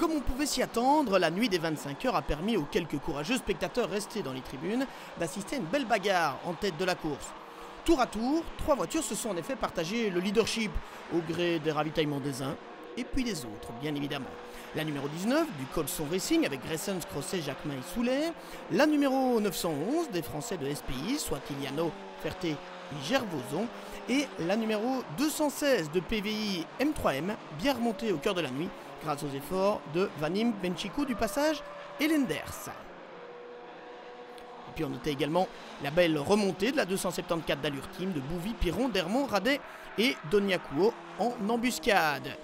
comme on pouvait s'y attendre, la nuit des 25 heures a permis aux quelques courageux spectateurs restés dans les tribunes d'assister à une belle bagarre en tête de la course. Tour à tour, 3 voitures se sont en effet partagées le leadership au gré des ravitaillements des uns et puis des autres, bien évidemment. La numéro 19 du Colson Racing avec Gressens, Crosset, Jacquemin et Soulet. La numéro 911 des Français de SPI, soit Iliano, Ferté et Gervoson. Et la numéro 216 de PVI M3M, bien remontée au cœur de la nuit grâce aux efforts de Vanim Benchikou du passage et Lenders. Et puis on notait également la belle remontée de la 274 d'Allure Team de Bouvy, Piron, Dermont, Radet et Doniakuo en embuscade.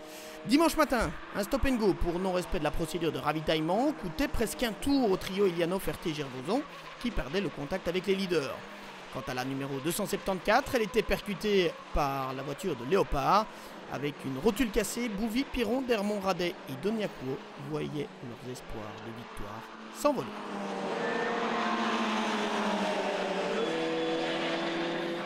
Dimanche matin, un stop and go pour non-respect de la procédure de ravitaillement coûtait presque un tour au trio Iliano, Ferté et Gervoson qui perdait le contact avec les leaders. Quant à la numéro 274, elle était percutée par la voiture de Léopard. Avec une rotule cassée, Bouvy, Piron, Dermont, Radet et Doniakuo voyaient leurs espoirs de victoire s'envoler.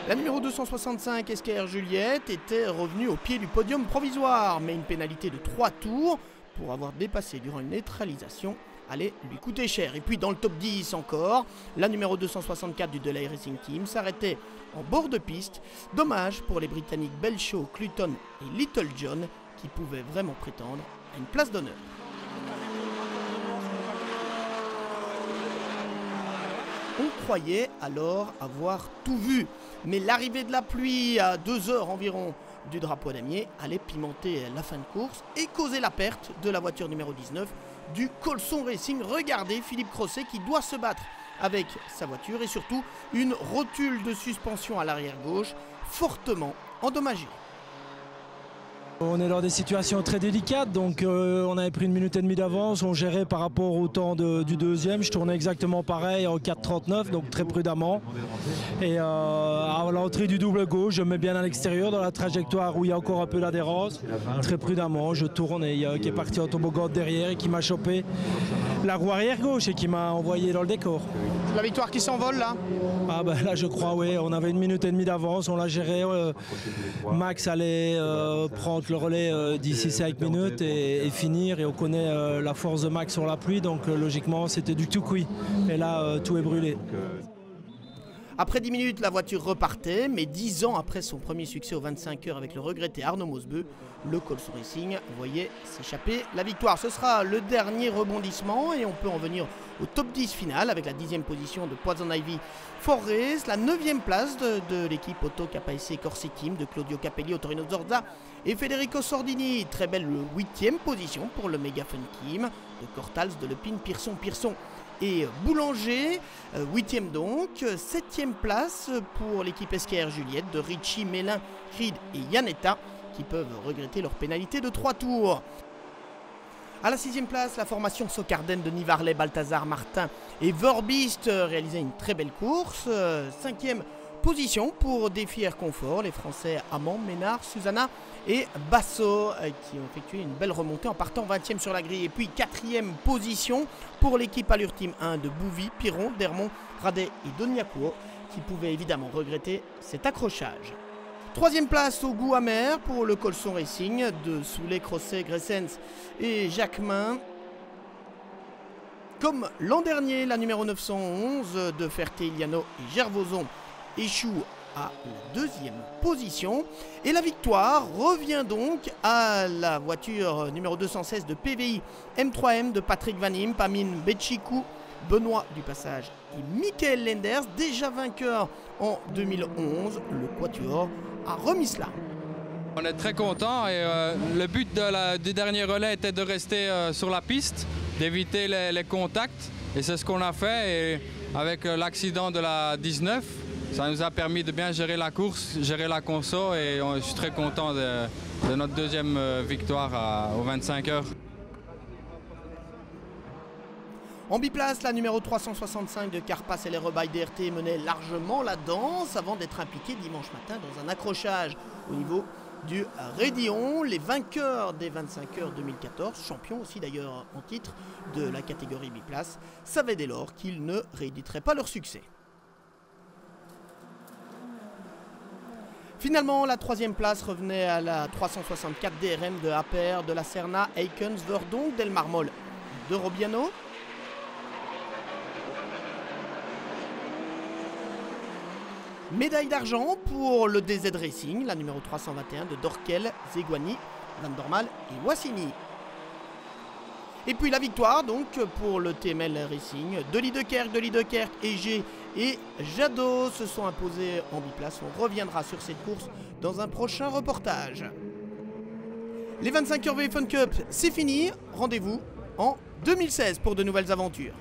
La numéro 265, SKR Juliette, était revenue au pied du podium provisoire, mais une pénalité de 3 tours pour avoir dépassé durant une neutralisation allait lui coûter cher. Et puis dans le top 10 encore, la numéro 264 du Delay Racing Team s'arrêtait en bord de piste. Dommage pour les Britanniques Belshaw, Cluton et Little John qui pouvaient vraiment prétendre à une place d'honneur. On croyait alors avoir tout vu, mais l'arrivée de la pluie à 2 heures environ du drapeau damier allait pimenter la fin de course et causer la perte de la voiture numéro 19 du Colson Racing. Regardez Philippe Crosset qui doit se battre avec sa voiture et surtout une rotule de suspension à l'arrière gauche fortement endommagée. On est dans des situations très délicates, donc on avait pris 1 minute et demie d'avance, on gérait par rapport au temps du deuxième, je tournais exactement pareil en 4,39, donc très prudemment. Et à l'entrée du double gauche, je me mets bien à l'extérieur, dans la trajectoire où il y a encore un peu d'adhérence. Très prudemment, je tourne et qui est parti en toboggan derrière et qui m'a chopé la roue arrière gauche et qui m'a envoyé dans le décor. La victoire qui s'envole là? Ah ben là je crois, oui, on avait 1 minute et demie d'avance, on l'a géré. Max allait prendre le relais d'ici 5 minutes et finir, et on connaît la force de Max sur la pluie, donc logiquement c'était du tout cuit. Et là tout est brûlé. Après 10 minutes, la voiture repartait, mais 10 ans après son premier succès aux 25 heures avec le regretté Arnaud Mosbeu, le Colson Racing voyait s'échapper la victoire. Ce sera le dernier rebondissement et on peut en venir au top 10 final avec la 10e position de Poison Ivy Forres, la 9e place de l'équipe Auto KPSC Corsi Team de Claudio Capelli, Torino Zorza et Federico Sordini. Très belle 8e position pour le Mega Fun Team de Cortals, de Lepine, Pearson et Boulanger, 8e donc, 7e place pour l'équipe SKR Juliette de Ricci, Mélin, Creed et Yanetta qui peuvent regretter leur pénalité de 3 tours. À la 6e place, la formation Socarden de Nivarlet, Balthazar, Martin et Verbeest réalisait une très belle course. 5e position pour Défi Air Confort, les Français Amand, Ménard, Susanna et Basso qui ont effectué une belle remontée en partant 20e sur la grille. Et puis 4e position pour l'équipe Allure Team 1 de Bouvy, Piron, Dermont, Radet et Doniakuo qui pouvaient évidemment regretter cet accrochage. 3e place au goût amer pour le Colson Racing de Soulet, Crosset, Gressens et Jacquemin. Comme l'an dernier, la numéro 911 de Ferté, Iliano et Gervoson échoue à la 2e position. Et la victoire revient donc à la voiture numéro 216 de PVI M3M de Patrick Vanim, Pamine Betchikou, Benoît du Passage et Michael Lenders, déjà vainqueur en 2011. Le Quatuor a remis cela. On est très content et le but du dernier relais était de rester sur la piste, d'éviter les contacts, et c'est ce qu'on a fait. Et avec l'accident de la 19, ça nous a permis de bien gérer la course, gérer la conso, et je suis très content de notre 2e victoire aux 25 heures. En biplace, la numéro 365 de Carpas et les rebailles DRT menait largement la danse avant d'être impliqué dimanche matin dans un accrochage au niveau du Raidillon. Les vainqueurs des 25 heures 2014, champions aussi d'ailleurs en titre de la catégorie biplace, savaient dès lors qu'ils ne rééditeraient pas leur succès. Finalement, la 3e place revenait à la 364 DRM de Aper, de la Serna, Eikens, Verdon, Del Marmol, de Robiano. Médaille d'argent pour le DZ Racing, la numéro 321 de Dorkel, Zeguani, Van Dormal et Wassini. Et puis la victoire donc pour le TML Racing, de Liedekerk, Ege et Jadot se sont imposés en biplace. On reviendra sur cette course dans un prochain reportage. Les 25 heures V Fun Cup, c'est fini. Rendez-vous en 2016 pour de nouvelles aventures.